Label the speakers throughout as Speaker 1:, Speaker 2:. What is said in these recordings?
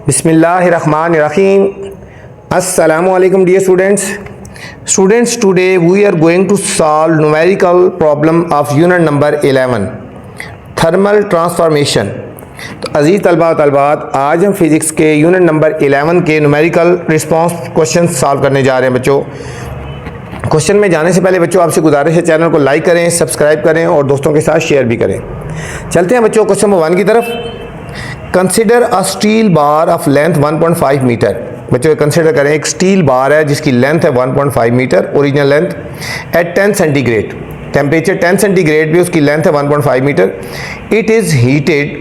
Speaker 1: Bismillahirrahmanirrahim. Assalamu alaikum dear students. Students, today we are going to solve numerical problem of unit number 11 thermal transformation. तो अजीज़ तलबा व तलबात, आज हम physics के unit number 11 के numerical response question solve करने जा रहे हैं बच्चों। क्वेश्चन में जाने से पहले बच्चों आपसे गुजारिश है, चैनल को लाइक करें, सब्सक्राइब करें और दोस्तों के साथ शेयर भी करें। चलते हैं बच्चों क्वेश्चन नंबर 1 की तरफ। Consider a steel bar of length 1.5 metre. बच्चों कंसिडर करें, एक स्टील बार है जिसकी लेंथ है 1.5 metre, original length at 10 centigrade. Temperature 10 centigrade भी उसकी लेंथ है 1.5 metre. It is heated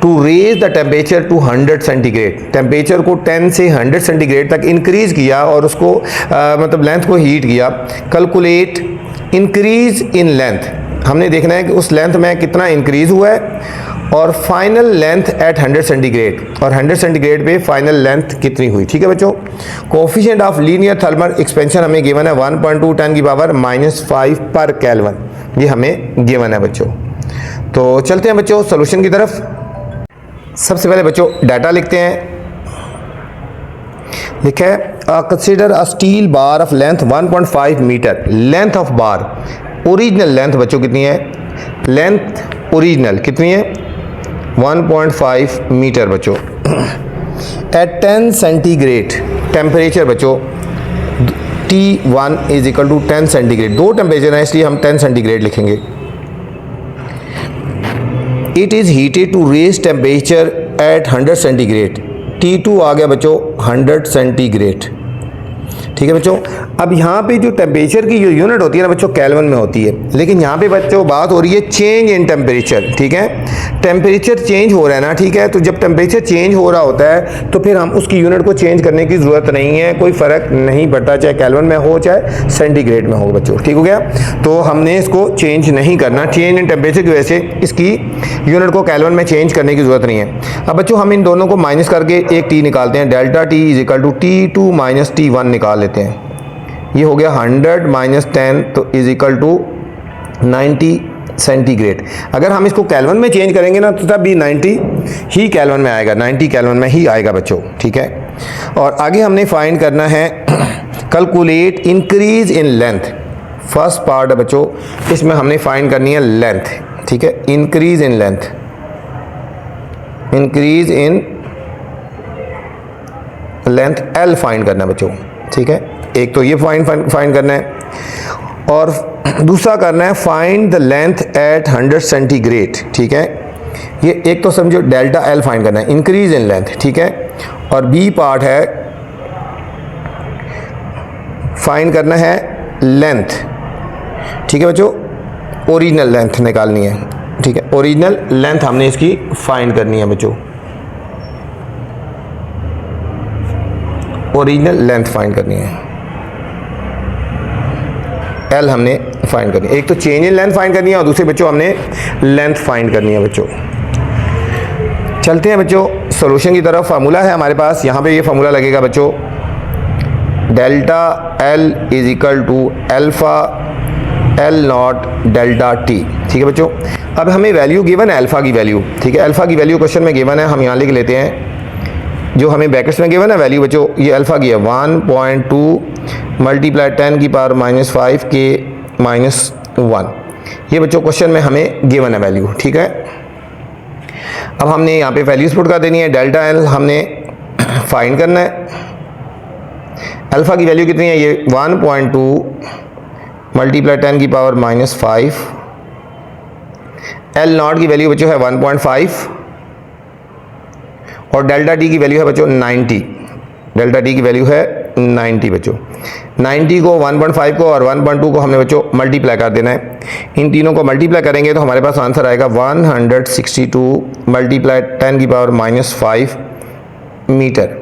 Speaker 1: to raise the temperature to 100 centigrade. Temperature को 10 से 100 सेंटीग्रेड तक इंक्रीज़ किया और उसको मतलब लेंथ को हीट किया। Calculate increase in length. हमने देखना है कि उस लेंथ में कितना इंक्रीज़ हुआ है और फाइनल लेंथ एट 100 सेंटीग्रेड, और 100 सेंटीग्रेड पे फाइनल लेंथ कितनी हुई। ठीक है बच्चों। Coefficient of linear thermal expansion हमें गिवन है 1.2 10 की पावर -5 पर केल्विन, ये हमें गिवन है बच्चों। तो चलते हैं बच्चों सोल्यूशन की तरफ। सबसे पहले बच्चों डाटा लिखते हैं। लिखा है consider a steel bar of length 1.5 metre. Length of bar, original length बच्चों कितनी है, लेंथ ओरिजिनल कितनी है 1.5 मीटर बच्चों। एट 10 सेंटीग्रेड टेम्परेचर बच्चों T1 is equal to 10 centigrade. दो टेम्परेचर है इसलिए हम 10 सेंटीग्रेड लिखेंगे। It is heated to raise temperature at 100 centigrade. T2 आ गया बच्चों 100 सेंटीग्रेड। ठीक है बच्चों। अब यहाँ पे जो टेम्परेचर की जो यूनिट होती है ना बच्चों केल्विन में होती है, लेकिन यहाँ पे बच्चों बात हो रही है चेंज इन टेम्परेचर। ठीक है, टेम्परेचर चेंज हो रहा है ना। ठीक है, तो जब टेम्परेचर चेंज हो रहा होता है तो फिर हम उसकी यूनिट को चेंज करने की ज़रूरत नहीं है, कोई फ़र्क नहीं पड़ता चाहे केल्विन में हो चाहे सेंटीग्रेड में हो बच्चों। ठीक हो गया। तो हमने इसको चेंज नहीं करना, चेंज इन टेम्परेचर की वजह से इसकी यूनिट को केल्विन में चेंज करने की ज़रूरत नहीं है। अब बच्चों हम इन दोनों को माइनस करके एक T निकालते हैं। Delta T is equal to T2 minus T1 निकाल लेते हैं। ये हो गया 100 माइनस 10 तो इज इक्वल टू 90 सेंटीग्रेड। अगर हम इसको केल्विन में चेंज करेंगे ना तो तब भी 90 ही केल्विन में आएगा, 90 केल्विन में ही आएगा बच्चों। ठीक है, और आगे हमने फाइंड करना है calculate increase in length. First part है बच्चों, इसमें हमने फाइंड करनी है लेंथ। ठीक है, increase in length, increase in length L find करना है बच्चों। ठीक है, एक तो ये फाइंड करना है और दूसरा करना है find the length at 100 centigrade. ठीक है, ये एक तो समझो डेल्टा L फाइंड करना है, इंक्रीज इन लेंथ। ठीक है, और बी पार्ट है फाइंड करना है लेंथ। ठीक है बच्चों, ओरिजिनल लेंथ निकालनी है। ठीक है, ओरिजिनल लेंथ हमने इसकी फाइंड करनी है बच्चों, ओरिजिनल लेंथ फाइंड करनी है। L हमने फाइंड करनी है। एक तो चेंज इन लेंथ फाइंड करनी है और दूसरे बच्चों हमने लेंथ फाइंड करनी है बच्चों। चलते हैं बच्चों सॉल्यूशन की तरफ। फार्मूला है हमारे पास, यहाँ पे ये फार्मूला लगेगा बच्चों, delta L is equal to alpha L nought delta T। ठीक है बच्चों। अब हमें वैल्यू गिवन है अल्फा की वैल्यू। ठीक है, अल्फा की वैल्यू क्वेश्चन में गिवन है, हम यहाँ लिख लेते हैं। जो हमें ब्रैकेट्स में गिवन है वैल्यू बच्चों, ये अल्फा की है 1.2 मल्टीप्लाई 10 की पावर -5 के -1। ये बच्चों क्वेश्चन में हमें गिवन है वैल्यू। ठीक है, अब हमने यहाँ पे वैल्यूज पुट कर देनी है। डेल्टा L हमने फाइंड करना है। अल्फा की वैल्यू कितनी है, ये 1.2 मल्टीप्लाई 10 की पावर -5। L नॉट की वैल्यू बच्चों है 1.5 और डेल्टा T की वैल्यू है बच्चों 90। डेल्टा T की वैल्यू है 90 बच्चों। 90 को 1.5 को और 1.2 को हमने बच्चों मल्टीप्लाई कर देना है। इन तीनों को मल्टीप्लाई करेंगे तो हमारे पास आंसर आएगा 162 मल्टीप्लाई 10 की पावर -5 मीटर।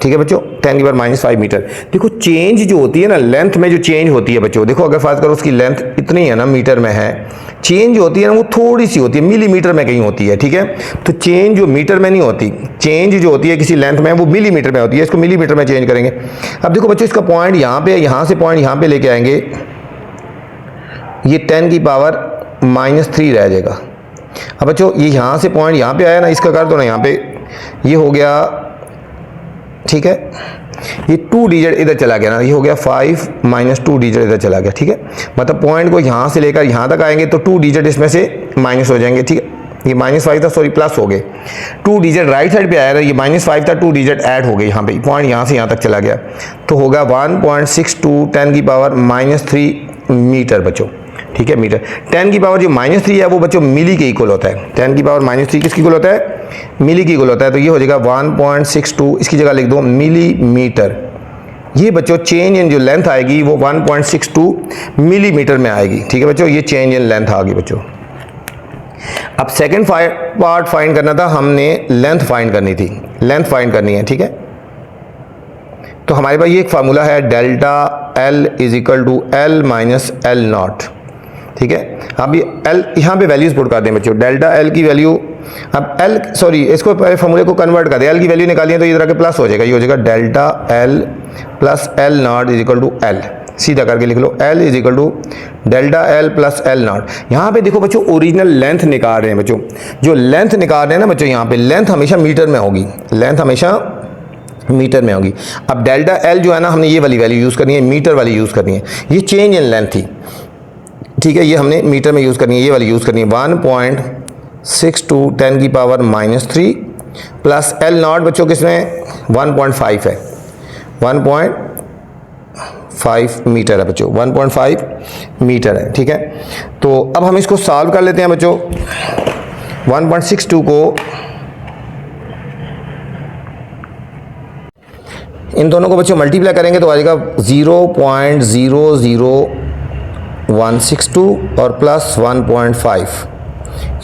Speaker 1: ठीक है बच्चों, 10 की पावर -5 मीटर। देखो चेंज जो होती है ना लेंथ में, जो चेंज होती है बच्चों, देखो अगर फर्ज करो उसकी लेंथ इतनी है ना मीटर में है, चेंज होती है ना वो थोड़ी सी होती है, मिलीमीटर में कहीं होती है। ठीक है, तो चेंज जो मीटर में नहीं होती, चेंज जो होती है किसी लेंथ में वो मिलीमीटर में होती है। इसको मिलीमीटर में चेंज करेंगे। अब देखो बच्चों इसका पॉइंट यहाँ पे, यहाँ से पॉइंट यहाँ पे लेके आएंगे, ये 10 की पावर -3 रह जाएगा। अब बच्चों ये यहाँ से पॉइंट यहाँ पे आया ना, इसका कर दो ना यहाँ पे, ये हो गया, ठीक है, ये 2 डिजिट इधर चला गया ना, ये हो गया 5 माइनस 2 डिजिट इधर चला गया, ठीक है। मतलब पॉइंट को यहाँ से लेकर यहाँ तक आएंगे तो 2 डिजिट इसमें से माइनस हो जाएंगे, ठीक है। ये -5 था, सॉरी प्लस हो गए, 2 डिजिट राइट साइड पे आया था, ये -5 था, 2 डिजिट ऐड हो गए यहाँ पे, पॉइंट यहाँ से यहाँ तक चला गया, तो होगा 1.62 10 की पावर -3 मीटर बच्चों, ठीक है। मीटर 10 की पावर जो -3 है वो बच्चों मिली के इक्वल होता है। 10 की पावर -3 किसकी इक्वल होता है? मिली की इक्वल होता है। तो ये हो जाएगा 1.62, इसकी जगह लिख दो मिलीमीटर। ये बच्चों चेंज इन जो लेंथ आएगी वो 1.62 मिलीमीटर में आएगी, ठीक है बच्चों। ये चेंज इन लेंथ आ गई बच्चों। अब सेकंड पार्ट फाइंड करना था, हमने लेंथ फाइंड करनी थी, लेंथ फाइंड करनी है, ठीक है। तो हमारे पास ये एक फार्मूला है, delta L is equal to L minus L nought, ठीक है। अब ये L यहाँ पे वैल्यूज पुट कर दें बच्चों, डेल्टा L की वैल्यू, अब L सॉरी इसको फार्मूले को कन्वर्ट कर दें, L की वैल्यू निकालिए तो ये तरह के प्लस हो जाएगा, ये हो जाएगा delta L plus L nought is equal to L, सीधा करके लिख लो L is equal to delta L plus L nought. यहाँ पे देखो बच्चों ओरिजिनल लेंथ निकाल रहे हैं बच्चों, जो लेंथ निकाल रहे हैं ना बच्चों, यहाँ पे लेंथ हमेशा मीटर में होगी, लेंथ हमेशा मीटर में होगी। अब डेल्टा L जो है ना, हमने ये वाली वैल्यू यूज़ करनी है, मीटर वाली यूज़ करनी है, ये चेंज इन लेंथ थी, ठीक है, ये हमने मीटर में यूज़ करनी है, ये वाली यूज़ करनी है। 1.62 10 की पावर -3 प्लस L नॉट बच्चों किसमें 1.5 है, 1.5 मीटर है बच्चों, 1.5 मीटर है, ठीक है। तो अब हम इसको सॉल्व कर लेते हैं बच्चों। 1.62 को इन दोनों को बच्चों मल्टीप्लाई करेंगे तो आ जाएगा 0.00162 और प्लस 1.5,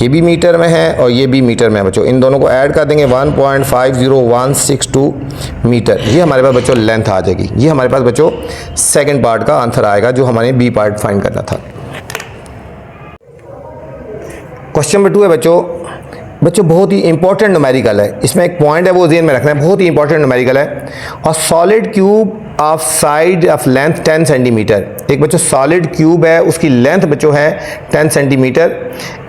Speaker 1: ये भी मीटर में है और ये भी मीटर में है बच्चों। इन दोनों को ऐड कर देंगे 1.50162 मीटर, ये हमारे पास बच्चों लेंथ आ जाएगी। ये हमारे पास बच्चों सेकंड पार्ट का आंसर आएगा, जो हमारे बी पार्ट फाइंड करना था। क्वेश्चन नंबर 2 है बच्चों, बहुत ही इंपॉर्टेंट न्यूमेरिकल है, इसमें एक पॉइंट है वो ज़हन में रखना है, बहुत ही इंपॉर्टेंट न्यूमेरिकल है। और solid cube of side of length 10 centimetre, एक बच्चों सॉलिड क्यूब है, उसकी लेंथ बच्चों है 10 centimetre,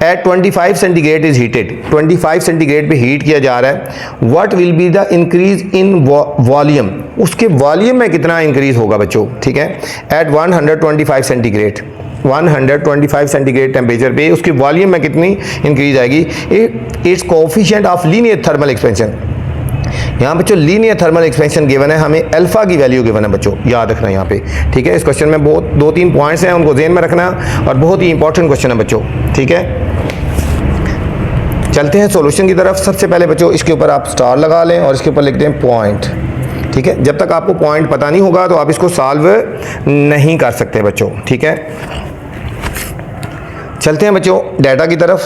Speaker 1: at 25 centigrade is heated, 25 centigrade पे हीट किया जा रहा है। What will be the increase in volume, उसके वॉल्यूम में कितना इंक्रीज होगा बच्चों, ठीक है, एट 125 सेंटीग्रेड, 125 सेंटीग्रेड टेम्परेचर पे उसकी वॉल्यूम में कितनी इंक्रीज आएगी। It's coefficient of linear thermal expansion, यहाँ बच्चों लीनियर थर्मल एक्सपेंशन गिवन है, हमें अल्फा की वैल्यू गिवन है बच्चों, याद रखना यहाँ पे, ठीक है। इस क्वेश्चन में बहुत 2-3 पॉइंट्स हैं, उनको ज़हन में रखना और बहुत ही इंपॉर्टेंट क्वेश्चन है बच्चों, ठीक है। चलते हैं सॉल्यूशन की तरफ। सबसे पहले बच्चों इसके ऊपर आप स्टार लगा लें और इसके ऊपर लिखते हैं पॉइंट, ठीक है। जब तक आपको पॉइंट पता नहीं होगा तो आप इसको सॉल्व नहीं कर सकते बच्चों, ठीक है। चलते हैं बच्चों डाटा की तरफ।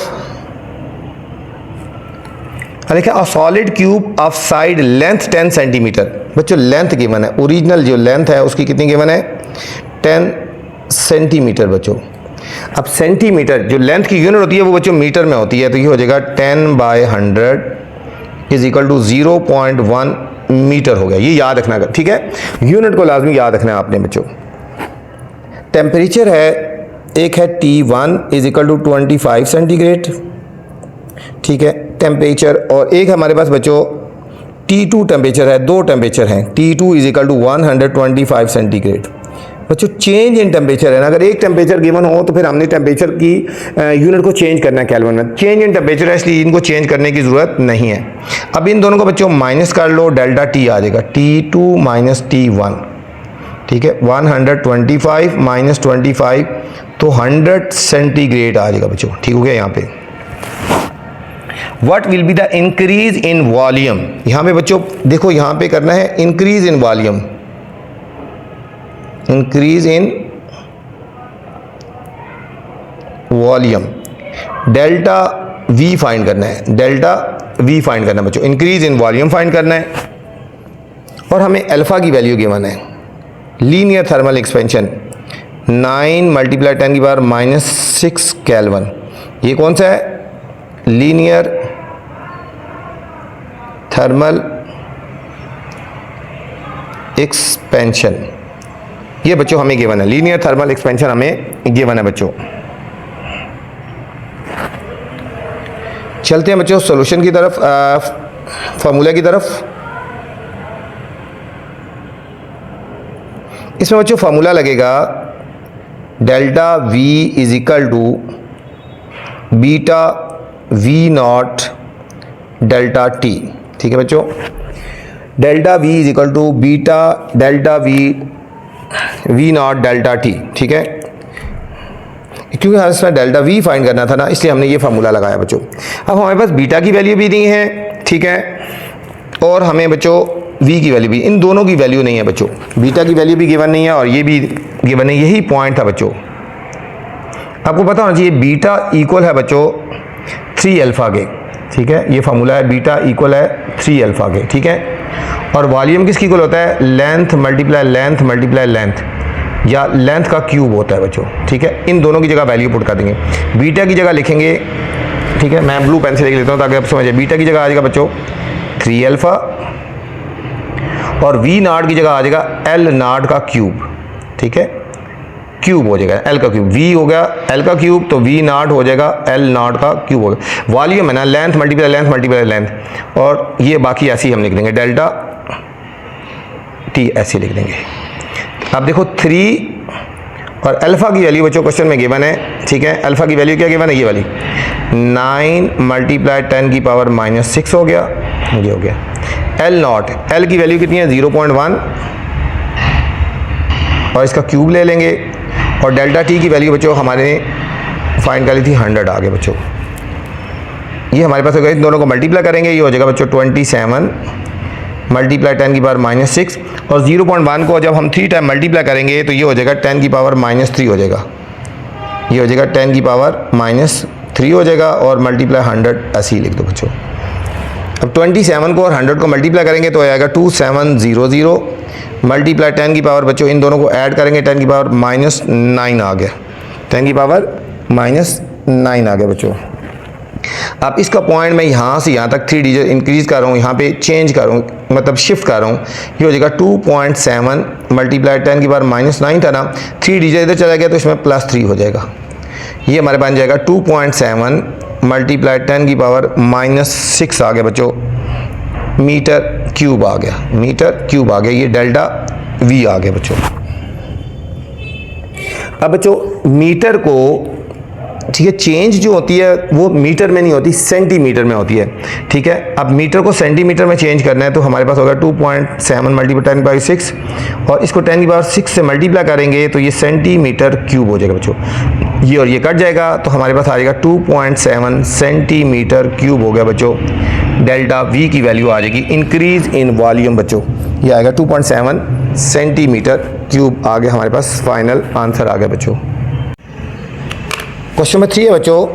Speaker 1: देखिए a solid cube of side length 10 centimetre, बच्चों लेंथ गिवन है, ओरिजिनल जो लेंथ है उसकी कितनी गिवन है 10 सेंटीमीटर बच्चों। अब सेंटीमीटर जो लेंथ की यूनिट होती है वो बच्चों मीटर में होती है, तो ये हो जाएगा 10/100 इज इक्वल टू 0.1 मीटर हो गया, ये याद रखना, ठीक है, यूनिट को लाजमी याद रखना है आपने बच्चों। टेम्परेचर है, एक है T1 is equal to 25 centigrade, ठीक है टेम्परेचर, और एक हमारे पास बच्चों T2 टेम्परेचर है, 2 टेम्परेचर हैं, T2 is equal to 125 centigrade बच्चों। चेंज इन टेम्परेचर है ना, अगर एक टेम्परेचर गिवन हो तो फिर हमने टेम्परेचर की यूनिट को चेंज करना है केल्विन में, चेंज इन टेम्परेचर है इसलिए इनको चेंज करने की ज़रूरत नहीं है। अब इन दोनों को बच्चों माइनस कर लो, डेल्टा T आ जाएगा, T2 माइनस T1, ठीक है, 125 माइनस 25 तो 100 सेंटीग्रेड आ जाएगा बच्चों, ठीक हो गया। यहाँ पे what will be the increase in volume, यहाँ पे बच्चों देखो यहाँ पे करना है increase in volume, increase in volume, delta V find करना है, डेल्टा V फाइंड करना है बच्चों, इंक्रीज इन वॉल्यूम फाइंड करना है। और हमें अल्फा की वैल्यू गिवन है, लीनियर थर्मल एक्सपेंशन 9 × 10 की पावर -6 केल्विन, ये कौन सा है लीनियर थर्मल एक्सपेंशन, ये बच्चों हमें गिवन है, लीनियर थर्मल एक्सपेंशन हमें गिवन है बच्चों। चलते हैं बच्चों सॉल्यूशन की तरफ, फार्मूला की तरफ। इसमें बच्चों फार्मूला लगेगा delta V is equal to beta V nought delta T। ठीक है बच्चों, delta V is equal to beta delta V nought delta T। ठीक है, क्योंकि हमें इसमें डेल्टा V फाइंड करना था ना, इसलिए हमने ये फार्मूला लगाया बच्चों। अब हमारे पास बीटा की वैल्यू भी नहीं है, ठीक है, और हमें बच्चों V की वैल्यू भी, इन दोनों की वैल्यू नहीं है बच्चों, बीटा की वैल्यू भी गिवन नहीं है और ये भी गिवन है। यही पॉइंट था बच्चों, आपको पता होना चाहिए बीटा इक्वल है बच्चों 3 अल्फा के। ठीक है, ये फार्मूला है, बीटा इक्वल है 3 अल्फा के। ठीक है, और वॉल्यूम किसकी इक्वल होता है? लेंथ मल्टीप्लाई लेंथ या लेंथ का क्यूब होता है बच्चों। ठीक है, इन दोनों की जगह वैल्यू पुट कर देंगे। बीटा की जगह लिखेंगे, ठीक है, मैं ब्लू पेन से लिख लेता हूँ ताकि आप समझे। बीटा की जगह आ जाएगा बच्चों 3 अल्फा और V नॉट की जगह आ जाएगा L नॉट का क्यूब। ठीक है, क्यूब हो जाएगा L का क्यूब, V हो गया L का क्यूब तो V नॉट हो जाएगा L नॉट का क्यूब हो गया। वॉल्यूम है ना, लेंथ मल्टीप्लाई लेंथ, और ये बाकी ऐसे ही हम लिख देंगे, डेल्टा T ऐसे लिख देंगे। अब देखो 3 और अल्फा की वैल्यू बच्चों क्वेश्चन में गिवन है। ठीक है, अल्फा की वैल्यू क्या गिवन है? ये वाली 9 मल्टीप्लाई 10 की पावर -6 हो गया, ये हो गया। L नॉट, L की वैल्यू कितनी है? 0.1 और इसका क्यूब ले लेंगे, और डेल्टा T की वैल्यू बच्चों हमारे फाइंड कर ली थी 100 आ गए बच्चों। ये हमारे पास हो गया, इन दोनों को मल्टीप्लाई करेंगे, ये हो जाएगा बच्चों 27 मल्टीप्लाई 10 की पावर -6, और 0.1 को जब हम 3 टाइम मल्टीप्लाई करेंगे तो ये हो जाएगा 10 की पावर -3 हो जाएगा, ये हो जाएगा 10 की पावर -3 हो जाएगा, और मल्टीप्लाई 100 ऐसे ही लिख दो बच्चों। अब 27 को और 100 को मल्टीप्लाई करेंगे तो आएगा 2700 मल्टीप्लाई 10 की पावर बच्चों, इन दोनों को ऐड करेंगे 10 की पावर -9 आ गया, 10 की पावर -9 आ गया बच्चों। अब इसका पॉइंट मैं यहाँ से यहाँ तक 3 डिजिट इंक्रीज कर रहा हूँ, यहाँ पे चेंज कर रहा हूँ, मतलब शिफ्ट कर रहा हूँ। ये हो जाएगा 2.7 मल्टीप्लाई 10 की पावर -9 था ना, 3 डिजिट इधर चला गया तो इसमें +3 हो जाएगा। ये हमारे बन जाएगा 2.7 मल्टीप्लाई 10 की पावर -6 आ गया बच्चों, मीटर क्यूब आ गया, मीटर क्यूब आ गया। ये डेल्टा V आ गया बच्चों। अब बच्चों मीटर को, ठीक है, चेंज जो होती है वो मीटर में नहीं होती, सेंटीमीटर में होती है। ठीक है, अब मीटर को सेंटीमीटर में चेंज करना है तो हमारे पास होगा 2.7 मल्टीप्लाई 10 की पावर 6, और इसको 10 की पावर 6 से मल्टीप्लाई करेंगे तो ये सेंटीमीटर क्यूब हो जाएगा बच्चों। ये और ये कट जाएगा तो हमारे पास आ जाएगा 2.7 सेंटीमीटर क्यूब हो गया बच्चों। डेल्टा V की वैल्यू आ जाएगी, इंक्रीज इन वॉल्यूम बच्चों, ये आएगा 2.7 सेंटीमीटर क्यूब आ गया, हमारे पास फाइनल आंसर आ गया बच्चों। क्वेश्चन नंबर 3 है बच्चों,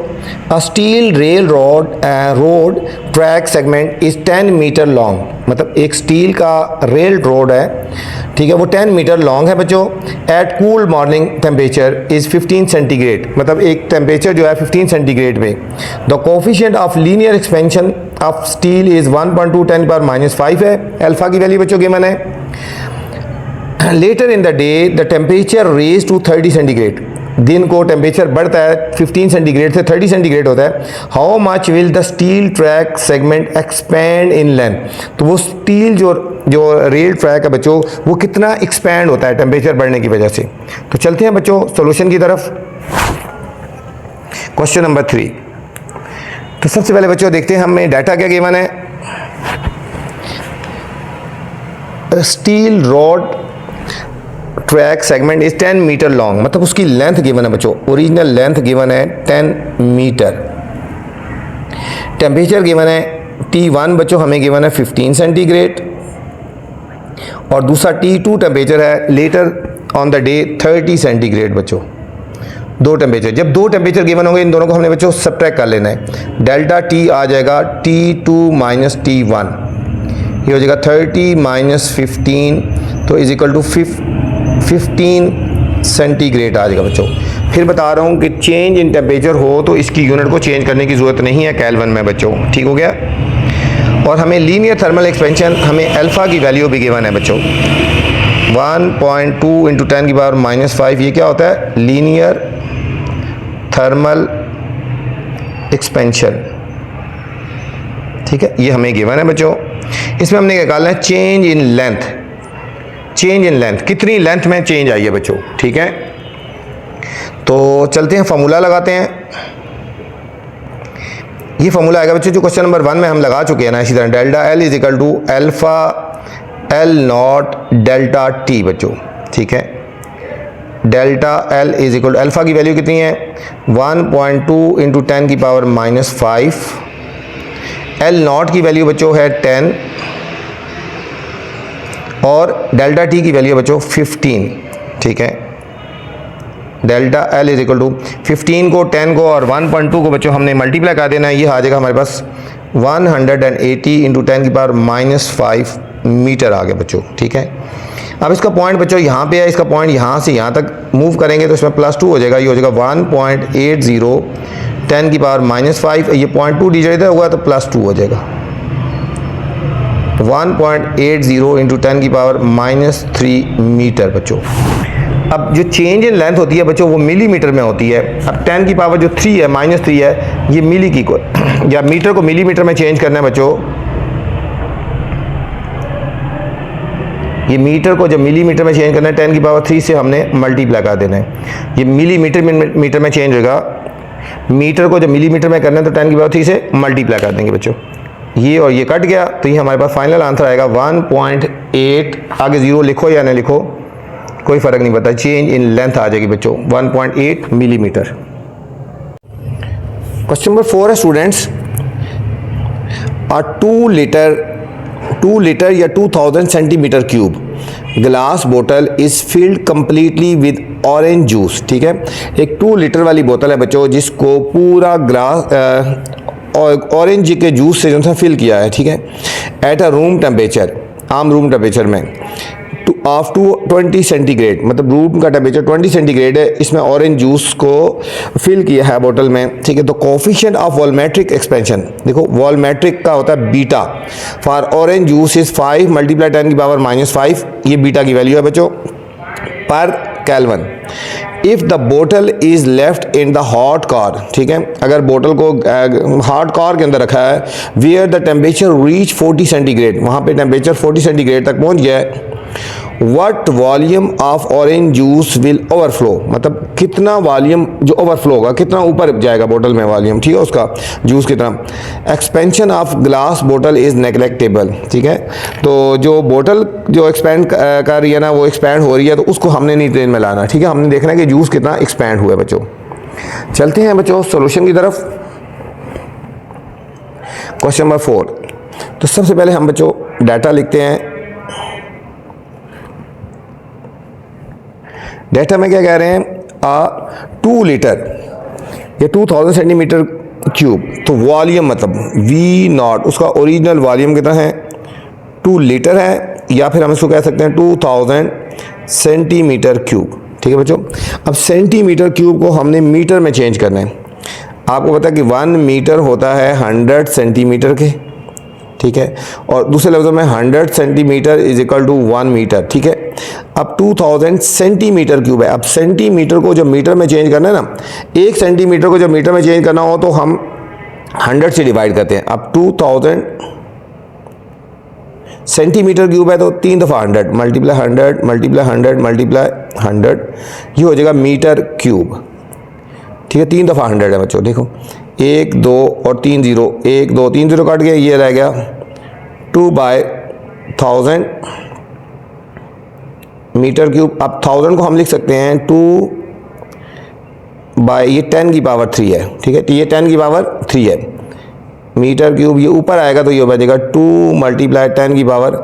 Speaker 1: a steel rail road track segment is 10 metre long, मतलब एक स्टील का रेल रोड है, ठीक है, वो 10 मीटर लॉन्ग है बच्चों। At cool morning temperature is 15 centigrade, मतलब एक टेम्परेचर जो है 15 सेंटीग्रेड में। The coefficient of linear expansion of steel is 1.2 10 power -5 है, अल्फा की वैल्यू बच्चों गिवन है। Later in the day the temperature rise to 30 centigrade, दिन को टेम्परेचर बढ़ता है 15 सेंटीग्रेड से 30 सेंटीग्रेड होता है। How much will the steel track segment expand in length, तो वो स्टील जो रेल ट्रैक है बच्चों वो कितना एक्सपैंड होता है टेम्परेचर बढ़ने की वजह से। तो चलते हैं बच्चों सॉल्यूशन की तरफ। क्वेश्चन नंबर 3, तो सबसे पहले बच्चों देखते हैं हमें डाटा क्या गिवन है। Steel rod track segment is 10 metre long, मतलब उसकी लेंथ गिवन है बच्चों, ओरिजिनल लेंथ गिवन है 10 मीटर। टेम्परेचर गिवन है T1 बच्चों हमें गिवन है 15 सेंटीग्रेड, और दूसरा T2 टेम्परेचर है later on the day 30 centigrade बच्चों। दो टेम्परेचर, जब दो टेम्परेचर गिवन होंगे इन दोनों को हमने बच्चों सब्ट्रैक्ट कर लेना है। डेल्टा T आ जाएगा T2 माइनस T1, ये हो जाएगा 30 माइनस 15 तो इज इक्वल टू 15 सेंटीग्रेड आ जाएगा बच्चों। फिर बता रहा हूँ कि चेंज इन टेम्परेचर हो तो इसकी यूनिट को चेंज करने की ज़रूरत नहीं है केल्विन में बच्चों, ठीक हो गया। और हमें लीनियर थर्मल एक्सपेंशन, हमें अल्फ़ा की वैल्यू भी गिवन है बच्चों 1.2 इंटू 10 की पावर -5, ये क्या होता है लीनियर थर्मल एक्सपेंशन। ठीक है, ये हमें गिवन है बच्चों। इसमें हमने निकालना है change in length, change in length, कितनी लेंथ में चेंज आई है बच्चों। ठीक है, तो चलते हैं फार्मूला लगाते हैं। ये फार्मूला आएगा बच्चों जो क्वेश्चन नंबर 1 में हम लगा चुके हैं ना, इसी तरह delta L is equal to alpha L nought delta T बच्चों। ठीक है, delta L is equal to alpha की वैल्यू कितनी है 1.2 इंटू 10 की पावर -5, एल नॉट की वैल्यू बच्चों है 10 और डेल्टा टी की वैल्यू बच्चों 15। ठीक है, delta L is equal to 15 को 10 को और 1.2 को बच्चों हमने मल्टीप्लाई कर देना है। ये आ जाएगा हमारे पास 180 इंटू 10 की पावर -5 मीटर आ गया बच्चों। ठीक है, अब इसका पॉइंट बच्चों यहाँ पे है, इसका पॉइंट यहाँ से यहाँ तक मूव करेंगे तो इसमें +2 हो जाएगा, ये हो जाएगा 1.80 10 की पावर -5, ये 0.2 डिजिट इधर होगा तो +2 हो जाएगा 1.80 इंटू 10 की पावर -3 मीटर बच्चों। अब जो चेंज इन लेंथ होती है बच्चों वो मिलीमीटर में होती है। अब 10 की पावर जो 3 है -3 है, ये मिली की को या मीटर को मिलीमीटर में चेंज करना है बच्चों। ये मीटर को जब मिलीमीटर में चेंज करना है 10 की पावर 3 से हमने मल्टीप्लाई कर देना है, ये मिलीमीटर मीटर में चेंज होगा। मीटर को जब मिलीमीटर में करना है तो 10 की पावर 3 से मल्टीप्लाई कर देंगे बच्चों। ये और ये कट गया तो ये हमारे पास फाइनल आंसर आएगा 1.8, आगे 0 लिखो या नहीं लिखो कोई फ़र्क नहीं पड़ता, चेंज इन लेंथ आ जाएगी बच्चों 1.8 मिलीमीटर। क्वेश्चन नंबर 4 है स्टूडेंट्स, अ 2 लीटर या 2000 सेंटीमीटर क्यूब ग्लास बोतल is filled completely with orange juice. ठीक है, एक 2 लीटर वाली बोतल है बच्चों जिसको पूरा ग्लास ऑरेंज के जूस से जो है फिल किया है। ठीक है, एट अ रूम टेम्परेचर, आम रूम टेम्परेचर में ऑफ 20 सेंटीग्रेड, मतलब रूम का टेम्परेचर 20 सेंटीग्रेड है, इसमें ऑरेंज जूस को फिल किया है बोतल में। ठीक है, तो कोफिशिएंट ऑफ वॉल्यूमेट्रिक एक्सपेंशन, देखो वॉल्यूमेट्रिक का होता है beta, for orange juice is 5 multiply 10 की पावर -5, ये बीटा की वैल्यू है बच्चों पर केल्विन। इफ द बोतल is left in the hot car, ठीक है, अगर बोतल को हॉट कार के अंदर रखा है, where the temperature reach 40 centigrade, वहाँ पे टेम्परेचर 40 सेंटीग्रेड तक पहुँच गया है, what volume of orange juice will overflow, मतलब कितना वॉल्यूम जो ओवरफ्लो होगा, कितना ऊपर जाएगा बोतल में वॉल्यूम, ठीक है, उसका जूस कितना। एक्सपेंशन ऑफ ग्लास बोतल इज नेग्लेक्टेबल। ठीक है, तो जो बोतल जो एक्सपेंड कर रही है ना, वो एक्सपेंड हो रही है, तो उसको हमने नहीं ट्रेन में लाना। ठीक है, हमने देखना है कि जूस कितना एक्सपेंड हुआ है बच्चों। चलते हैं बच्चों सोल्यूशन की तरफ। क्वेश्चन नंबर 4, तो सबसे पहले हम बच्चों डाटा लिखते हैं। डेटा में क्या कह रहे हैं, 2 लीटर या 2000 सेंटीमीटर क्यूब, तो वॉल्यूम मतलब V0, उसका ओरिजिनल वॉल्यूम कितना है 2 लीटर है, या फिर हम इसको कह सकते हैं 2000 सेंटीमीटर क्यूब। ठीक है बच्चों, अब सेंटीमीटर क्यूब को हमने मीटर में चेंज करना है। आपको पता है कि 1 मीटर होता है 100 सेंटीमीटर के। ठीक है, और दूसरे लफ्ज़ों में 100 centimetre is equal to 1 metre. ठीक है, अब 2000 सेंटीमीटर क्यूब है। अब सेंटीमीटर को जब मीटर में चेंज करना है ना, 1 सेंटीमीटर को जब मीटर में चेंज करना हो तो हम 100 से डिवाइड करते हैं। अब 2000 सेंटीमीटर क्यूब है तो 3 दफ़ा 100 मल्टीप्लाई 100 मल्टीप्लाई 100 मल्टीप्लाई 100, ये हो जाएगा मीटर क्यूब। ठीक है, 3 दफ़ा 100 है बच्चों, देखो 1 2 और 3 0, 1 2 3 0 काट गया, ये रह गया 2/1000 मीटर क्यूब। अब 1000 को हम लिख सकते हैं 2 बाय, ये 10 की पावर 3 है। ठीक है, तो ये 10 की पावर 3 है मीटर क्यूब, ये ऊपर आएगा तो ये हो जाएगा 2 मल्टीप्लाई 10 की पावर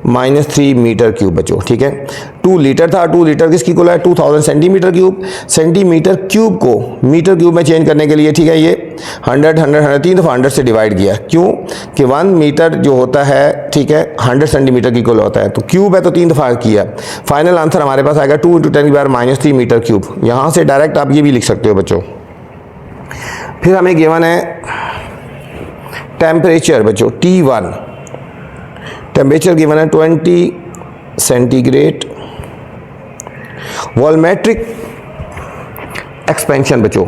Speaker 1: -3 मीटर क्यूब बच्चों। ठीक है, 2 लीटर था, 2 लीटर किसकी इक्वल है 2000 सेंटीमीटर क्यूब। सेंटीमीटर क्यूब को मीटर क्यूब में चेंज करने के लिए, ठीक है, ये 100 100 100 3 दफ़ा 100 से डिवाइड किया, क्यों कि 1 मीटर जो होता है, ठीक है, 100 सेंटीमीटर की इक्वल होता है, तो क्यूब है तो 3 दफ़ा किया। फाइनल आंसर हमारे पास आएगा 2 × 10 की पावर -3 मीटर क्यूब। यहाँ से डायरेक्ट आप ये भी लिख सकते हो बच्चों। फिर हमें गिवन है टेम्परेचर बच्चों T1, टेम्परेचर गिवन है 20 सेंटीग्रेड। वॉल्यूमेट्रिक एक्सपेंशन बच्चों,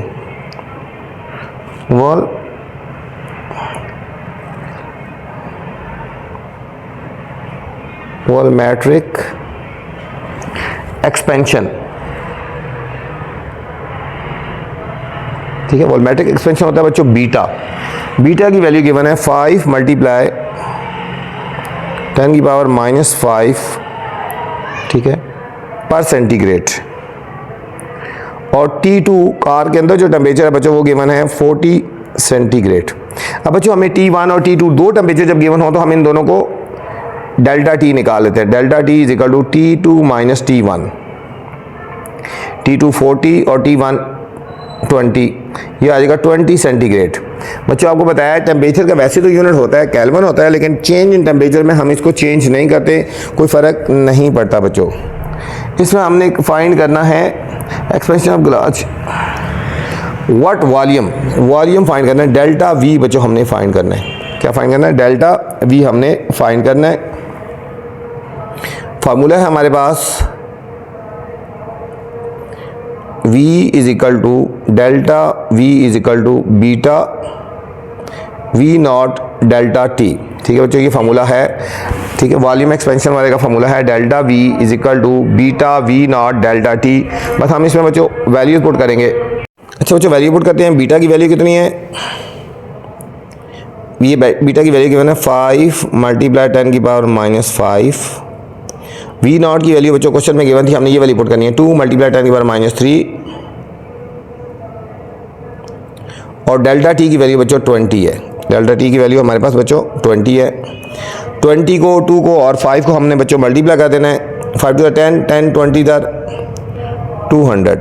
Speaker 1: वॉल्यूमेट्रिक एक्सपेंशन, ठीक है। वॉल्यूमेट्रिक एक्सपेंशन होता है बच्चों बीटा। बीटा की वैल्यू गिवन है 5 मल्टीप्लाई 10 की पावर -5, ठीक है, पर सेंटीग्रेड। और T2 कार के अंदर जो टेम्परेचर है बच्चों वो गिवन है 40 सेंटीग्रेड। अब बच्चों हमें T1 और T2 दो टेम्परेचर जब गिवन हो तो हम इन दोनों को डेल्टा T निकाल लेते हैं। Delta T is equal to T2 minus T1, T2 40 और T1 20, ये आ जाएगा 20 सेंटीग्रेड। बच्चों आपको बताया टेम्परेचर का वैसे तो यूनिट होता है केल्विन होता है, लेकिन चेंज इन टेम्परेचर में हम इसको चेंज नहीं करते, कोई फ़र्क नहीं पड़ता बच्चों। इसमें हमने फाइंड करना है expansion of glass what volume, volume find करना है। डेल्टा वी बच्चों हमने फाइंड करना है। क्या फाइंड करना है? डेल्टा वी हमने फाइंड करना है। फार्मूला है हमारे पास V is equal to delta V is equal to beta V nought delta T, ठीक है बच्चों, ये फार्मूला है, ठीक है। वॉल्यूम एक्सपेंशन वाले का फार्मूला है delta V is equal to beta V nought delta T। बस हम इसमें बच्चों वैल्यू पुट करेंगे। अच्छा बच्चों वैल्यू पुट करते हैं। बीटा की वैल्यू कितनी है? ये बीटा की वैल्यू गिवन है 5 मल्टीप्लाई 10 की पावर -5। V नॉट की वैल्यू बच्चों क्वेश्चन में गिवन थी, हमने ये वैल्यू पुट करनी है 2 मल्टीप्लाई 10 की पावर -3। और डेल्टा T की वैल्यू बच्चों 20 है। डेल्टा T की वैल्यू हमारे पास बच्चों 20 है। 20 को 2 को और 5 को हमने बच्चों मल्टीप्लाई कर देना है। 5 टू 10, 10 20 दर 200,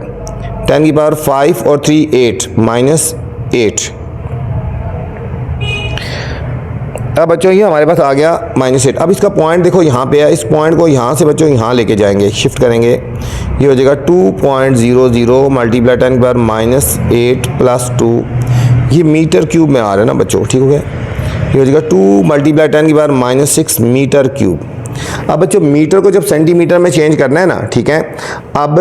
Speaker 1: 10 की पावर 5 और 3 8 -8। अब बच्चों ये हमारे पास आ गया -8। अब इसका पॉइंट देखो यहाँ पे है, इस पॉइंट को यहाँ से बच्चों यहाँ लेके जाएंगे, शिफ्ट करेंगे, ये हो जाएगा 2.00 मल्टीप्लाई 10 की पावर -8 प्लस 2, ये मीटर क्यूब में आ रहा है ना बच्चों, ठीक हो गया। ये हो जाएगा 2 मल्टीप्लाई 10 की पावर -6 मीटर क्यूब। अब बच्चों मीटर को जब सेंटीमीटर में चेंज करना है ना, ठीक है, अब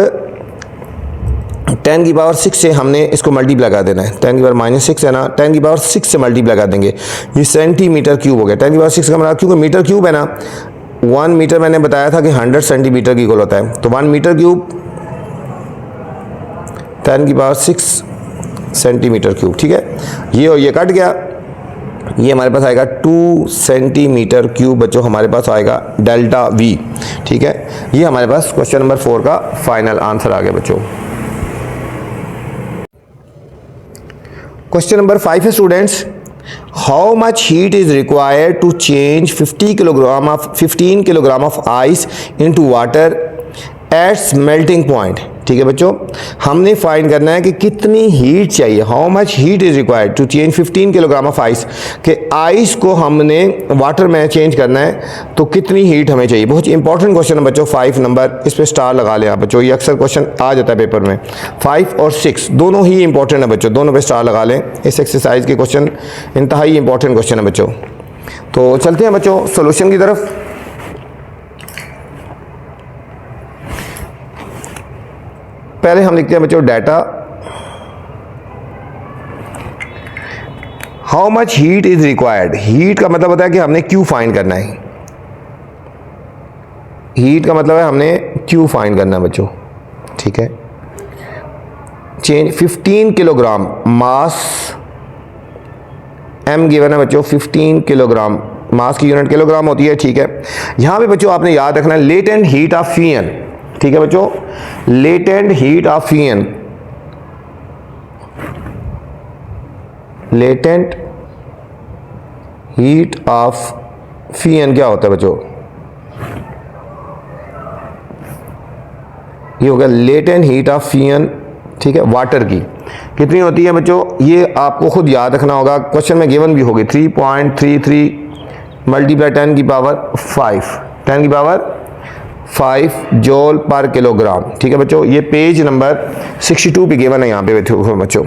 Speaker 1: 10 की पावर 6 से हमने इसको मल्टीप्लाई कर देना है। 10 की पावर -6 है ना, 10 की पावर 6 से मल्टीप्लाई कर देंगे, ये सेंटीमीटर क्यूब हो गया। 10 की पावर 6 का मतलब क्योंकि मीटर क्यूब है ना, 1 मीटर मैंने बताया था कि 100 सेंटीमीटर की इक्वल होता है, तो 1 मीटर क्यूब 10 की पावर 6 सेंटीमीटर क्यूब, ठीक है। ये और ये कट गया, ये हमारे पास आएगा 2 सेंटीमीटर क्यूब बच्चों, हमारे पास आएगा डेल्टा V, ठीक है। ये हमारे पास क्वेश्चन नंबर 4 का फाइनल आंसर आ गया बच्चों। क्वेश्चन नंबर 5 है students, how much heat is required to change 15 kilogram of ice into water at melting point, ठीक है बच्चों। हमने फाइंड करना है कि कितनी हीट चाहिए, how much heat is required to change 15 kilogram of ice, कि आइस को हमने वाटर में चेंज करना है तो कितनी हीट हमें चाहिए। बहुत इंपॉर्टेंट क्वेश्चन है बच्चों, 5 नंबर, इस पर स्टार लगा लें आप बच्चों, ये अक्सर क्वेश्चन आ जाता है पेपर में। 5 और 6 दोनों ही इंपॉर्टेंट है बच्चों, दोनों पे स्टार लगा लें। इस एक्सरसाइज के क्वेश्चन इंतहाई इंपॉर्टेंट क्वेश्चन है बच्चों। तो चलते हैं बच्चों सोल्यूशन की तरफ। पहले हम लिखते हैं बच्चों data, how much heat is required. Heat का मतलब होता है कि हमने क्यू फाइंड करना है, हीट का मतलब है हमने क्यू फाइंड करना है बच्चों, ठीक है। Change 15 kilogram mass, M given है बच्चों 15 किलोग्राम, मास की यूनिट किलोग्राम होती है, ठीक है। यहां पे बच्चों आपने याद रखना है लेटेंट हीट ऑफ फ्यूजन, ठीक है बच्चों, latent heat of fusion, latent heat of fusion क्या होता है बच्चों, ये हो गया लेटेंट हीट ऑफ फ्यूजन, ठीक है। वाटर की कितनी होती है बच्चों, ये आपको खुद याद रखना होगा, क्वेश्चन में गिवन भी होगी 3.33 मल्टीप्लाई 10 की पावर 5, 10 की पावर 5 जूल पर किलोग्राम, ठीक है बच्चों। ये पेज नंबर 62 पे गिवन है यहाँ पे बच्चों,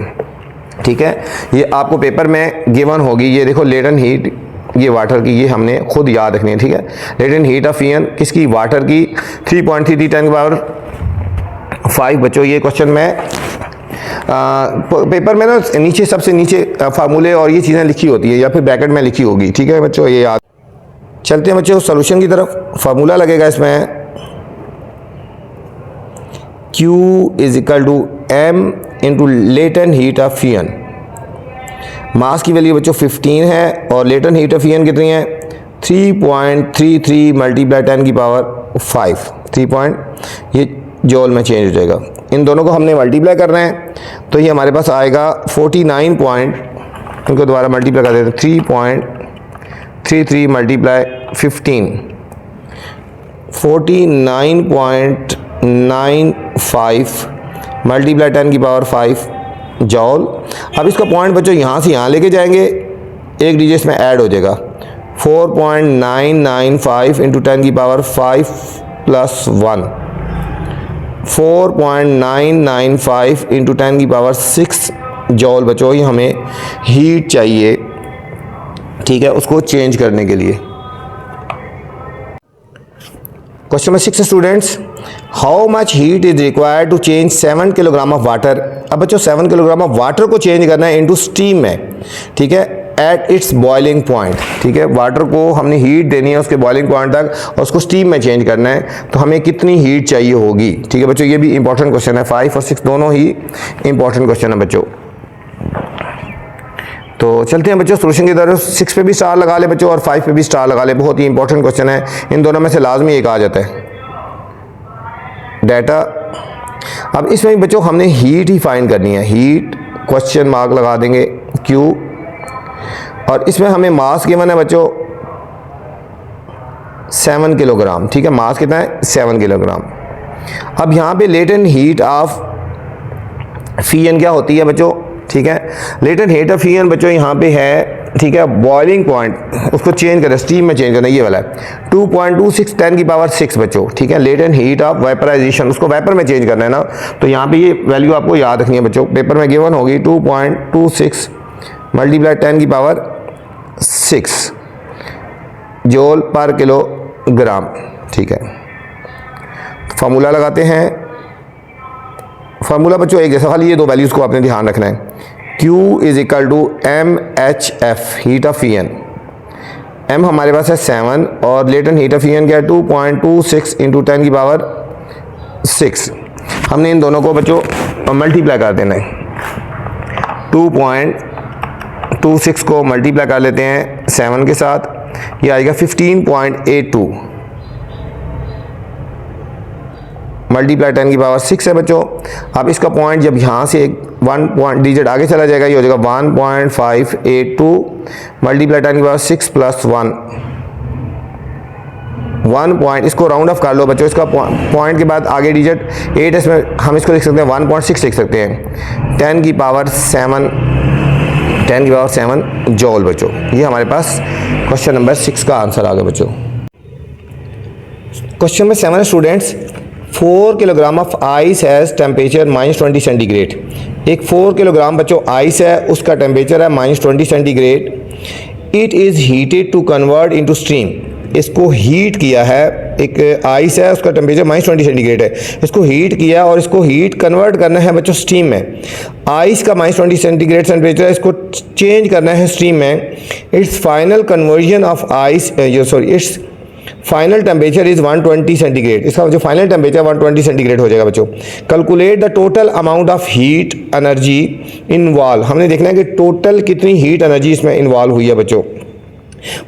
Speaker 1: ठीक है। ये आपको पेपर में गिवन होगी, ये देखो लेटेंट हीट, ये वाटर की, ये हमने खुद याद रखनी है, ठीक है। लेटेंट हीट ऑफ फ्यूजन किसकी, वाटर की, 3.33 10 की पावर 5 बच्चों। ये क्वेश्चन में पेपर में ना नीचे सबसे नीचे फार्मूले और ये चीज़ें लिखी होती है या फिर ब्रैकेट में लिखी होगी, ठीक है बच्चों, ये याद। चलते हैं बच्चों सॉल्यूशन की तरफ। फार्मूला लगेगा इसमें Q is equal to M into latent heat of fusion. Mass की वैल्यू बच्चों 15 है और लेटेंट हीट ऑफ फ्यूजन कितनी है 3.33 मल्टीप्लाई 10 की पावर 5 ये जॉल में चेंज हो जाएगा। इन दोनों को हमने मल्टीप्लाई करना है तो ये हमारे पास आएगा 49 पॉइंट, इनको दोबारा मल्टीप्लाई कर देते हैं 3.33 मल्टीप्लाई 15 49.95 मल्टीप्लाई 10 की पावर 5 जॉल। अब इसका पॉइंट बच्चों यहाँ से यहाँ लेके जाएंगे, एक डिजिट इसमें ऐड हो जाएगा 4.995 इंटू 10 की पावर 5 प्लस 1 4.995 इंटू 10 की पावर 6 जॉल बच्चों ही हमें हीट चाहिए, ठीक है, उसको चेंज करने के लिए। Question number 6 students, how much heat is required to change 7 kilogram of water. अब बच्चों 7 किलोग्राम ऑफ वाटर को चेंज करना है इनटू स्टीम में, ठीक है, एट इट्स बॉइलिंग पॉइंट, ठीक है, वाटर को हमने हीट देनी है उसके बॉइलिंग पॉइंट तक और उसको स्टीम में चेंज करना है, तो हमें कितनी हीट चाहिए होगी, ठीक है बच्चों, ये भी इंपॉर्टेंट क्वेश्चन है। 5 और 6 दोनों ही इंपॉर्टेंट क्वेश्चन है बच्चों। तो चलते हैं बच्चों सोल्यूशन की तरफ। 6 पे भी स्टार लगा ले बच्चों और 5 पे भी स्टार लगा ले, बहुत ही इंपॉर्टेंट क्वेश्चन है, इन दोनों में से लाजमी एक आ जाता है डाटा। अब इसमें बच्चों हमने हीट ही फाइंड करनी है, हीट क्वेश्चन मार्क लगा देंगे Q, और इसमें हमें मास गिवन है बच्चों 7 किलोग्राम, ठीक है, मास कितना है 7 किलोग्राम। अब यहाँ पे लेटेंट हीट ऑफ फ्यूजन क्या होती है बच्चों, ठीक है, लेटेंट हीट ऑफ फ्यूजन बच्चों यहाँ पे है, ठीक है, बॉइलिंग पॉइंट उसको चेंज करें, स्टीम में चेंज करना, ये वाला है 2.26 10 की पावर 6 बच्चों, ठीक है, लेटेंट हीट ऑफ वेपराइजेशन उसको वेपर में चेंज करना है ना, तो यहाँ पे ये वैल्यू आपको याद रखनी है बच्चों, पेपर में गिवन होगी 2.26 मल्टीप्लाई 10 की पावर 6 जूल पर किलोग्राम, ठीक है। फार्मूला लगाते हैं, फार्मूला बच्चों एक जैसा, खाली ये दो वैल्यूज को आपने ध्यान रखना है। Q is equal to MHF heat of fusion, M हमारे पास है 7 और लेटेंट हीट ऑफ फ्यूजन क्या है 2.26 इंटू 10 की पावर 6। हमने इन दोनों को बच्चों मल्टीप्लाई कर देना है, 2.26 को मल्टीप्लाई कर लेते हैं 7 के साथ, ये आएगा 15.82 मल्टीप्लाई 10 की पावर 6 है बच्चों। अब इसका पॉइंट जब यहाँ से एक 1 पॉइंट डिजिट आगे चला जाएगा, ये हो जाएगा 1.582 मल्टीप्लाई 10 की पावर 6 प्लस 1 पॉइंट, इसको राउंड ऑफ कर लो बच्चों, इसका पॉइंट के बाद आगे डिजिट 8 इसमें हम इसको लिख सकते हैं 1.6 लिख सकते हैं 10 की पावर 7 जॉल बच्चों। ये हमारे पास क्वेश्चन नंबर 6 का आंसर आ गया बच्चों। Question number 7 students, 4 kilogram of ice has temperature -20 centigrade. एक 4 किलोग्राम बच्चों आइस है, उसका टेम्परेचर है -20 centigrade. It is heated to convert into steam, इसको हीट किया है, एक आइस है उसका टेम्परेचर -20 सेंटीग्रेड है, इसको हीट किया और इसको हीट कन्वर्ट करना है बच्चों स्टीम में। आइस का -20 सेंटीग्रेड टेम्परेचर है, इसको चेंज करना है स्टीम में। It's final conversion of ice it's final temperature is 120 centigrade, इसका जो फाइनल टेम्परेचर 120 सेंटीग्रेड हो जाएगा बच्चों। Calculate the total amount of heat energy involve, हमने देखना है कि टोटल कितनी हीट एनर्जी इसमें इन्वॉल्व हुई है बच्चों।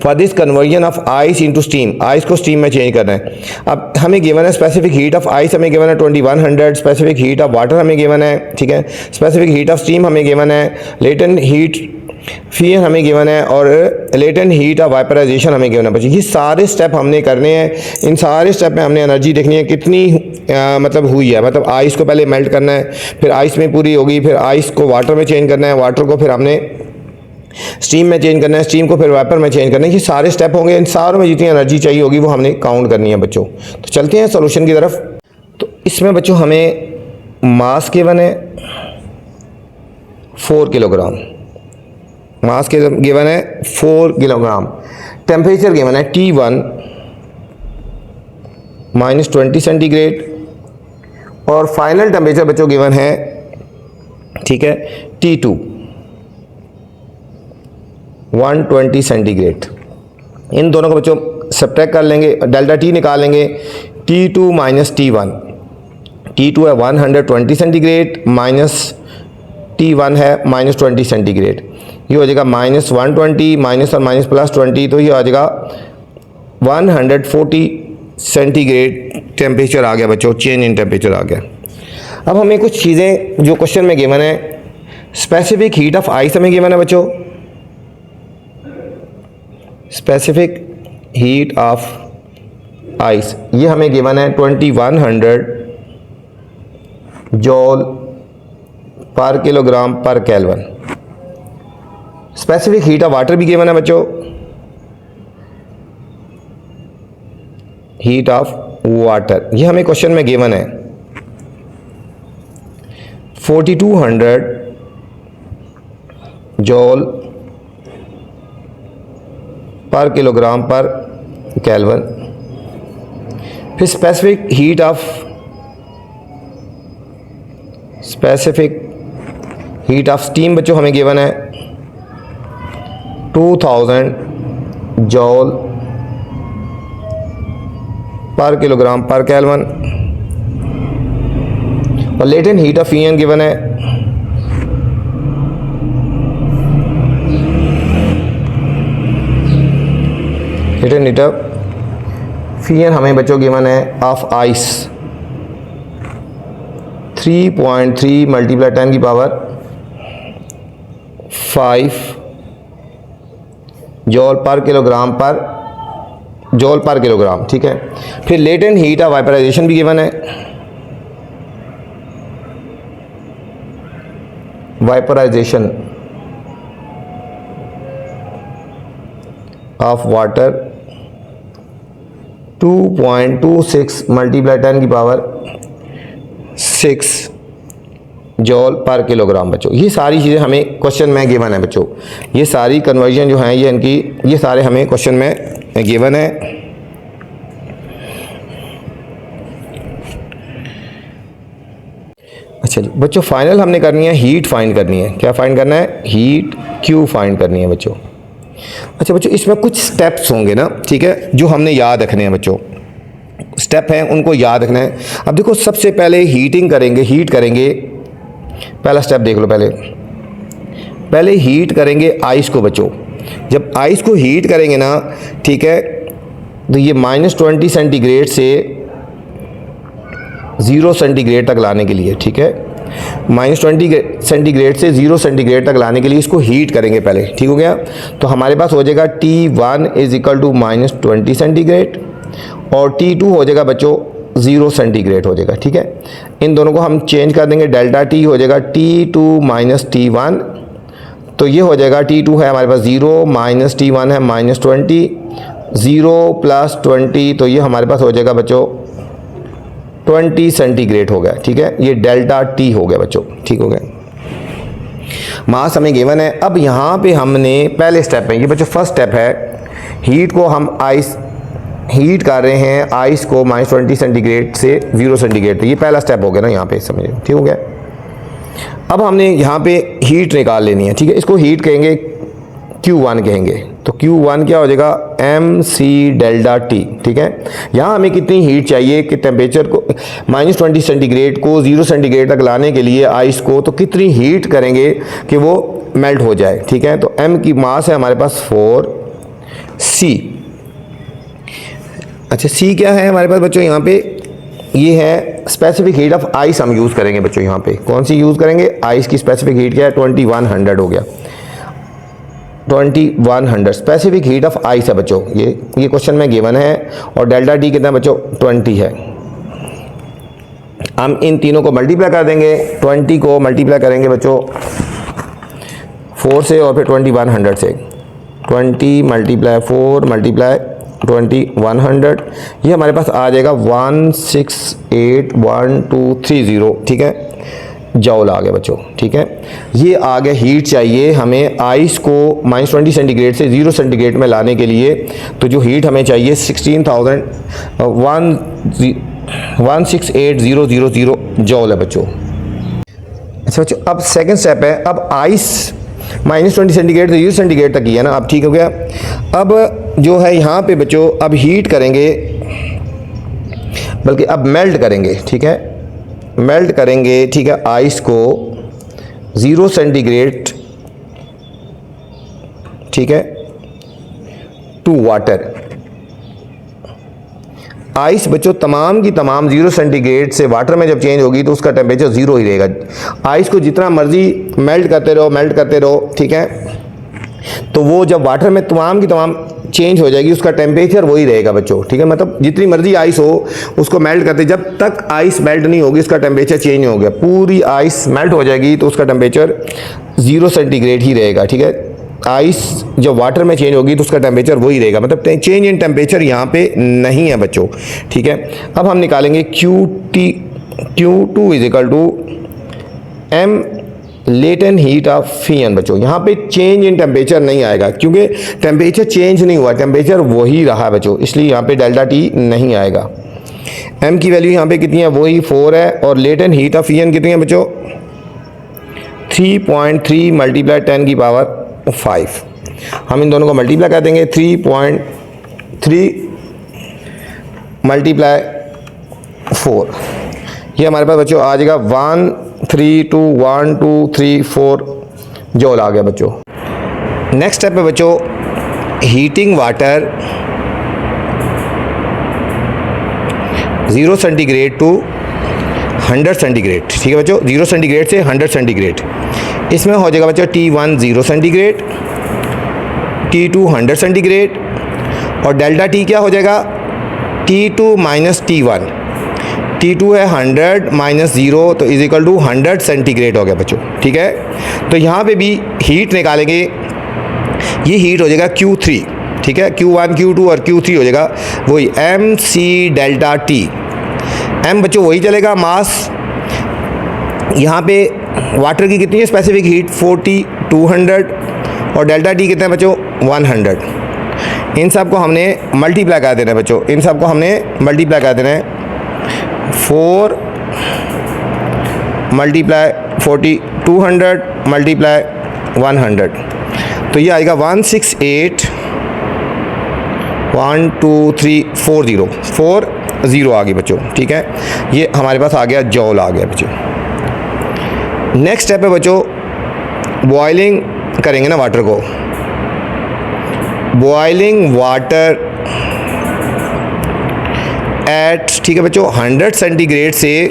Speaker 1: For this conversion of ice into steam, ice को स्टीम में चेंज करना है। अब हमें गिवन है स्पेसिफिक हीट ऑफ आइस हमें गिवन है 2100, स्पेसिफिक हीट ऑफ वाटर हमें गिवन है, ठीक है, स्पेसिफिक हीट ऑफ स्टीम हमें गिवन है, लेटेंट हीट फ्यूजन हमें गिवन है और लेटेंट हीट ऑफ वाइपराइजेशन हमें गिवन है बच्चों। ये सारे स्टेप हमने करने हैं, इन सारे स्टेप में हमने एनर्जी देखनी है कितनी मतलब हुई है, मतलब आइस को पहले मेल्ट करना है, फिर आइस में पूरी होगी, फिर आइस को वाटर में चेंज करना है, वाटर को फिर हमने स्टीम में चेंज करना है, स्टीम को फिर वाइपर में चेंज करना है। ये सारे स्टेप होंगे, इन सारों में जितनी एनर्जी चाहिए होगी वो हमने काउंट करनी है बच्चों। तो चलते हैं सॉल्यूशन की तरफ। तो इसमें बच्चों हमें मास गिवन है 4 किलोग्राम, मास के गिवन है 4 किलोग्राम, टेम्परेचर गिवन है T1 -20 सेंटीग्रेड और फाइनल टेम्परेचर बच्चों गिवन है, ठीक है, T2 120 सेंटीग्रेड। इन दोनों को बच्चों सब्ट्रैक्ट कर लेंगे, डेल्टा टी निकालेंगे, T2 माइनस T1, T2 है 120 सेंटीग्रेड माइनस T1 है माइनस 20 सेंटीग्रेड, ये हो जाएगा माइनस 120 माइनस और माइनस प्लस 20, तो ये आ जाएगा 140 सेंटीग्रेड टेम्परेचर आ गया बच्चों, चेंज इन टेम्परेचर आ गया। अब हमें कुछ चीज़ें जो क्वेश्चन में गिवन है, स्पेसिफिक हीट ऑफ आइस हमें गिवन है बच्चों, स्पेसिफिक हीट ऑफ आइस ये हमें गिवन है 2100 जॉल पर kilogram per kelvin. Specific heat of water भी गिवन है बच्चों, हीट ऑफ वाटर ये हमें क्वेश्चन में गिवन है 4200 जॉल पर किलोग्राम पर केल्विन। फिर स्पेसिफिक हीट ऑफ स्टीम बच्चों हमें गिवन है 2000 जॉल पर किलोग्राम पर केल्विन। और latent heat of fusion given है लेटेंट हीट ऑफ फ्यूजन हमें बच्चों गिवन है ऑफ आइस 3.3 मल्टीप्लाई 10 की पावर 5 जॉल पर किलोग्राम, ठीक है। फिर लेटेंट हीट ऑफ वाइपराइजेशन भी गिवन है, वाइपराइजेशन ऑफ वाटर 2.26 मल्टीप्लाई 10 की पावर 6 जॉल पर किलोग्राम बच्चों। ये सारी चीज़ें हमें क्वेश्चन में गिवन है बच्चों, ये सारी कन्वर्जन जो हैं ये इनकी ये सारे हमें क्वेश्चन में गिवन है। अच्छा जी बच्चों, फाइनल हमने करनी है हीट फाइंड करनी है। क्या फाइंड करना है? हीट क्यू फाइंड करनी है बच्चों। अच्छा बच्चों, इसमें कुछ स्टेप्स होंगे ना, ठीक है, जो हमने याद रखने हैं बच्चों, स्टेप हैं उनको याद रखना है। अब देखो सबसे पहले हीट करेंगे। पहला स्टेप देख लो, पहले हीट करेंगे आइस को बच्चों। जब आइस को हीट करेंगे ना, ठीक है, तो ये -20 सेंटीग्रेड से 0 सेंटीग्रेड तक लाने के लिए, ठीक है, -20 सेंटीग्रेड से 0 सेंटीग्रेड तक लाने के लिए इसको हीट करेंगे पहले, ठीक हो गया। तो हमारे पास हो जाएगा T1 = -20 सेंटीग्रेड और T2 हो जाएगा बच्चों 0 सेंटीग्रेड हो जाएगा, ठीक है। इन दोनों को हम चेंज कर देंगे, डेल्टा T हो जाएगा T2 - T1, तो ये हो जाएगा T2 है हमारे पास 0 - T1 है -20, 0 + 20, तो ये हमारे पास हो जाएगा बच्चों 20 सेंटीग्रेड हो गया, ठीक है। ये डेल्टा T हो गया बच्चों, ठीक हो गया। मास हमें गिवन है। अब यहाँ पे हमने पहले स्टेप है, ये बच्चों फर्स्ट स्टेप है, हीट को हम हीट कर रहे हैं आइस को -20 सेंटीग्रेड से 0 सेंटीग्रेड, तो ये पहला स्टेप हो गया ना यहाँ पे, समझिए, ठीक हो गया। अब हमने यहाँ पे हीट निकाल लेनी है, ठीक है। इसको हीट कहेंगे Q1 कहेंगे, तो Q1 क्या हो जाएगा MC डेल्टा T, ठीक है। यहाँ हमें कितनी हीट चाहिए कि टेम्परेचर को -20 सेंटीग्रेड को 0 सेंटीग्रेड तक लाने के लिए आइस को, तो कितनी हीट करेंगे कि वो मेल्ट हो जाए, ठीक है। तो M की मास है हमारे पास 4C। अच्छा C क्या है हमारे पास बच्चों, यहाँ पे ये है स्पेसिफिक हीट ऑफ आइस हम यूज़ करेंगे बच्चों। यहाँ पे कौन सी यूज़ करेंगे? आइस की स्पेसिफिक हीट क्या है? 2100 हो गया, 2100 स्पेसिफिक हीट ऑफ आइस है बच्चों। ये क्वेश्चन में गिवन है। और डेल्टा T कितना बच्चों? 20 है। हम इन तीनों को मल्टीप्लाई कर देंगे, 20 को मल्टीप्लाई करेंगे बच्चों 4 से और फिर 2100 से, 20 × 4 × 2100, ये हमारे पास आ जाएगा 1681,230, ठीक है, जॉल आ गया बच्चों, ठीक है। ये आ गया हीट चाहिए हमें आइस को -20 सेंटीग्रेड से 0 सेंटीग्रेड में लाने के लिए, तो जो हीट हमें चाहिए 16,168,000 जॉल है बच्चों। अच्छा बच्चों, अब सेकंड स्टेप है, अब आइस -20 सेंटीग्रेड से 0 सेंटीग्रेड तक किया ना, अब ठीक हो गया। अब जो है यहाँ पे बच्चों अब हीट करेंगे, बल्कि अब मेल्ट करेंगे, ठीक है, मेल्ट करेंगे, ठीक है, आइस को 0 सेंटीग्रेड, ठीक है, टू वाटर। आइस बच्चों तमाम की तमाम 0 सेंटीग्रेड से वाटर में जब चेंज होगी तो उसका टेम्परेचर 0 ही रहेगा। आइस को जितना मर्जी मेल्ट करते रहो, ठीक है, तो वो जब वाटर में तमाम की तमाम चेंज हो जाएगी उसका टेम्परेचर वही रहेगा बच्चों, ठीक है। मतलब जितनी मर्जी आइस हो उसको मेल्ट करते, जब तक आइस मेल्ट नहीं होगी उसका टेम्परेचर चेंज नहीं हो गया। पूरी आइस मेल्ट हो जाएगी तो उसका टेम्परेचर 0 सेंटीग्रेड ही रहेगा, ठीक है। आइस जब वाटर में चेंज होगी तो उसका टेम्परेचर वही रहेगा, मतलब चेंज इन टेम्परेचर यहाँ पे नहीं है बच्चों, ठीक है। अब हम निकालेंगे Q2 is equal to M latent heat of fusion बच्चों। यहाँ पे चेंज इन टेम्परेचर नहीं आएगा क्योंकि टेम्परेचर चेंज नहीं हुआ, टेम्परेचर वही रहा बच्चों, इसलिए यहाँ पे डेल्टा टी नहीं आएगा। M की वैल्यू यहाँ पे कितनी है, वही 4 है, और लेटेंट हीट ऑफ फियन कितनी है बच्चों, 3.3 मल्टीप्लाई 10 की पावर 5। हम इन दोनों को मल्टीप्लाई कर देंगे, 3.3 मल्टीप्लाई 4, ये हमारे पास बच्चों आ जाएगा 1321234 जूल आ गया बच्चों। नेक्स्ट स्टेप है बच्चों heating water 0 centigrade to 100 centigrade, ठीक है बच्चों, 0 सेंटीग्रेड से 100 सेंटीग्रेड। इसमें हो जाएगा बच्चों T1 0 सेंटीग्रेड, T2 100 सेंटीग्रेड, और डेल्टा T क्या हो जाएगा, T2 माइनस T1। T2 है 100 माइनस 0 तो इज इक्वल टू 100 सेंटीग्रेड हो गया बच्चों, ठीक है। तो यहाँ पे भी हीट निकालेंगे, ये हीट हो जाएगा Q3, ठीक है, Q1 Q2 और Q3 हो जाएगा वही MC डेल्टा T। M बच्चों वही चलेगा, मास यहाँ पे वाटर की कितनी है स्पेसिफिक हीट 40 200, और डेल्टा T कितना है बच्चों 100। इन सब को हमने मल्टीप्लाई कर देना है बच्चों, इन सब को हमने मल्टीप्लाई कर देना है, 4 मल्टीप्लाई 40 200 मल्टीप्लाई 100, तो ये आएगा 1681234 आ गई बच्चों, ठीक है। ये हमारे पास आ गया जॉल आ गया बच्चों। नेक्स्ट स्टेप है बच्चों बॉइलिंग करेंगे ना वाटर को, बॉइलिंग वाटर एट, ठीक है बच्चों, 100 सेंटीग्रेड से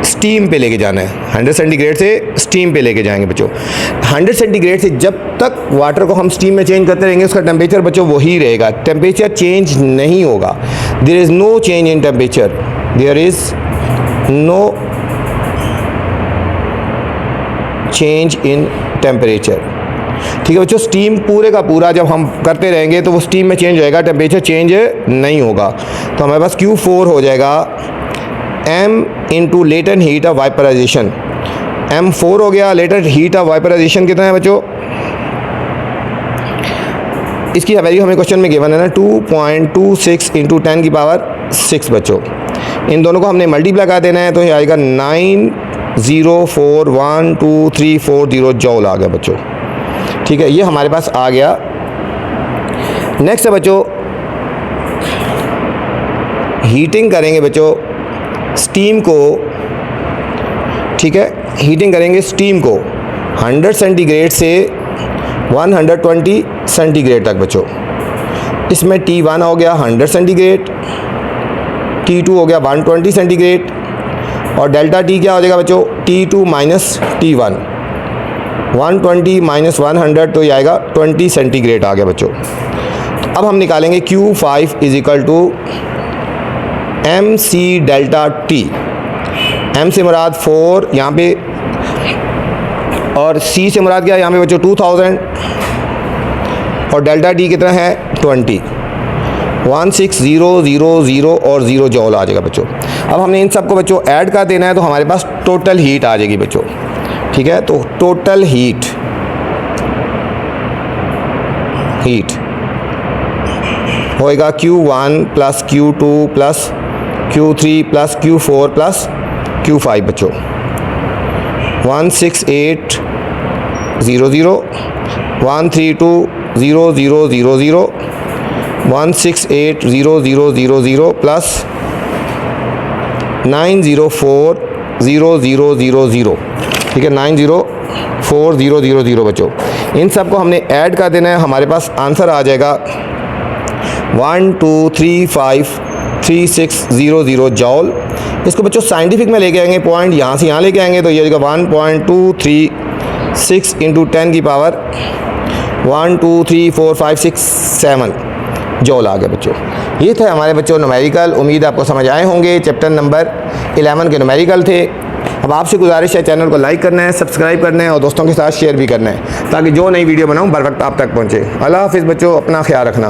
Speaker 1: स्टीम पे लेके जाना है, 100 सेंटीग्रेड से स्टीम पे लेके जाएंगे बच्चों। 100 सेंटीग्रेड से जब तक वाटर को हम स्टीम में चेंज करते रहेंगे उसका टेम्परेचर बच्चों वही रहेगा, टेम्परेचर चेंज नहीं होगा। There is no change in temperature, there is no change in temperature, ठीक है बच्चों। स्टीम पूरे का पूरा जब हम करते रहेंगे तो वो स्टीम में चेंज होएगा, टेम्परेचर चेंज नहीं होगा। तो हमारे पास Q4 हो जाएगा M into latent heat of vaporisation, M4 हो गया। लेटेंट हीट ऑफ वाइपराइजेशन कितना है बच्चों, इसकी वैल्यू हमें क्वेश्चन में गिवन है ना 2.26 इंटू 10 की पावर 6 बच्चों। इन दोनों को हमने मल्टीप्लाई कर देना है तो ये आएगा 9041234 जॉल आ गया बच्चों, ठीक है। ये हमारे पास आ गया। नेक्स्ट है बच्चों हीटिंग करेंगे बच्चों स्टीम को, ठीक है, हीटिंग करेंगे स्टीम को 100 सेंटीग्रेड से 120 सेंटीग्रेड तक बच्चों। इसमें T1 हो गया 100 सेंटीग्रेड, T2 हो गया 120 सेंटीग्रेड, और डेल्टा T क्या हो जाएगा बच्चों, T2 माइनस T1, 120 माइनस 100 तो ये आएगा 20 सेंटीग्रेड आ गया बच्चों। तो अब हम निकालेंगे Q5 is equal to MC delta T। M से मुराद 4 यहाँ पे, और C से मुराद क्या है यहाँ पे बच्चों 2000, और डेल्टा T कितना है 20, 16000 और 0 जॉल आ जाएगा बच्चों। अब हमने इन सबको बच्चों ऐड कर देना है तो हमारे पास टोटल हीट आ जाएगी बच्चों, ठीक है। तो टोटल हीट होएगा Q1 plus Q2 plus Q3 plus Q4 plus Q5 बच्चों, 168 00, 1320000, 1680000 प्लस 9040000, ठीक है, 9040000 बच्चों। इन सब को हमने ऐड कर देना है, हमारे पास आंसर आ जाएगा 1235360 जॉल। इसको बच्चों साइंटिफिक में लेके आएंगे, पॉइंट यहाँ से यहाँ लेके आएंगे तो ये हो जाएगा 1.236 इंटू 10 की पावर 1 2 3 4 5 6 7 जॉल आ गया बच्चों। ये थे हमारे बच्चों न्यूमेरिकल। उम्मीद आपको समझ आए होंगे। चैप्टर नंबर 11 के न्यूमेरिकल थे। अब आपसे गुजारिश है, चैनल को लाइक करना है, सब्सक्राइब करना है और दोस्तों के साथ शेयर भी करना है, ताकि जो नई वीडियो बनाऊँ बर वक्त आप तक पहुँचे। अल्लाह हाफिज़ बच्चों, अपना ख्याल रखना।